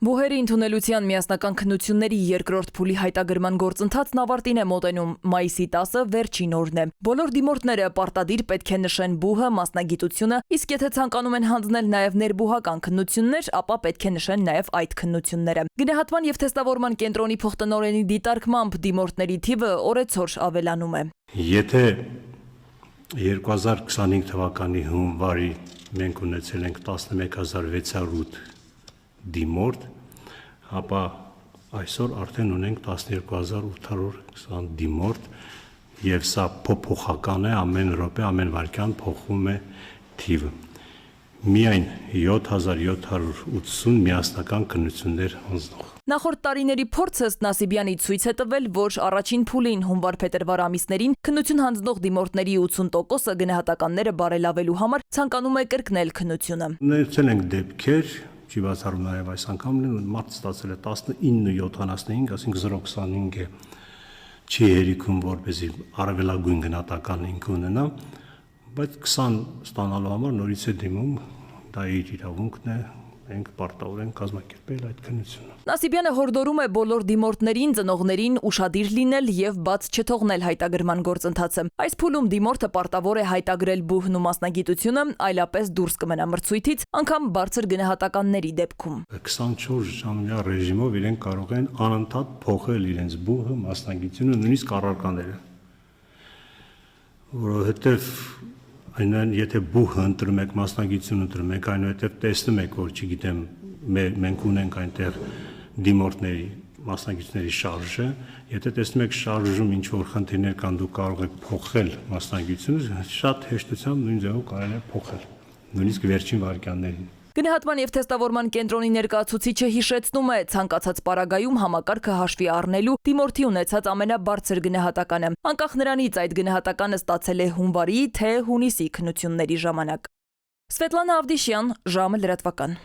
Բուհերի ընդունելության միասնական քննությունների երկրորդ փուլի հայտագրման գործընթացն ավարտին է մոտենում, մայիսի 10-ը վերջին օրն է։ Բոլոր դիմորդները պարտադիր պետք է նշեն բուհը, մասնագիտությունը, իսկ եթե ցանկանում են հանձնել նաև ներբուհական քննություններ, ապա պետք է նշեն նաև այդ քննությունները։ Գնահատման և թեստավորման կենտրոնի փոխտնօրենի դիտարկմամբ դիմորդների թիվը օրեցօր ավելանում է։ Եթե 2025 թվականի հունվարի մենք ունեցել ենք 11608 դիմորդ, ապա այսօր արդեն ունենք 12820 դիմորդ եւ սա փոփոխական է, ամեն րոպե, ամեն վայրկյան փոխվում է թիվը։ Միայն 7780 միասնական քննություններ հանձնող։ Նախորդ տարիների փորձը ըստ Նասիբյանի ցույց է տվել, որ առաջին փուլին հունվար-փետրվար ամիսներին քննություն հանձնող դիմորդների 80%-ը գնահատականները բարելավելու համար ցանկանում է կրկնել քննությունը։ Ունեցել ենք դեպքեր, չի բացառում նաև այս անգամ մարդ ստացել է 19.75, այսինքն 0.25 է չի հերիքում, որպեսզի առավելագույն գնահատական ինքը ունենա, բայց 20 ստանալու համար նորից է դիմում, դա իր իրավունքն է, մենք պարտավոր ենք կազմակերպել այդ քննությունը։ Նասիբյանը հորդորում է բոլոր դիմորդներին, ծնողներին ուշադիր լինել եւ բաց չթողնել հայտագրման գործընթացը։ Այս փուլում դիմորդը պարտավոր է հայտագրել բուհն ու մասնագիտությունը, այլապես դուրս կմնա մրցույթից, անգամ բարձր գնահատականների դեպքում։ 24 ժամյա ռեժիմով իրենք կարող են անընդհատ փոխել իրենց բուհը, մասնագիտությունը, նույնիսկ առարկաները։ Որովհետեւ այնուամենայնիվ եթե բուհը ընտրում եք, մասնագիտություն ընտրում եք, այնուհետև տեսնում եք, որ չգիտեմ, մենք ունենք այնտեղ դիմորդների մասնագիտությունների շարժը, եթե տեսնում եք շարժում ինչ որ խնդիրներ կան, դուք կարող եք փոխել մասնագիտությունը, շատ հեշտությամբ նույն ձևով կարելի է փոխել, նույնիսկ վերջին վայրկյաններին։ Գնահատման և թեստավորման կենտրոնի ներկայացուցիչը հիշեցնում է, ցանկացած պարագայում համակարգը հաշվի առնելու դիմորդի ունեցած ամենաբարձր գնահատականը, անկախ նրանից այդ գնահատականը ստացել է հունվարի թե հունիսի քննությունների ժամանակ։ Սվետլանա Ավդիշյան, ժամը լրատվական։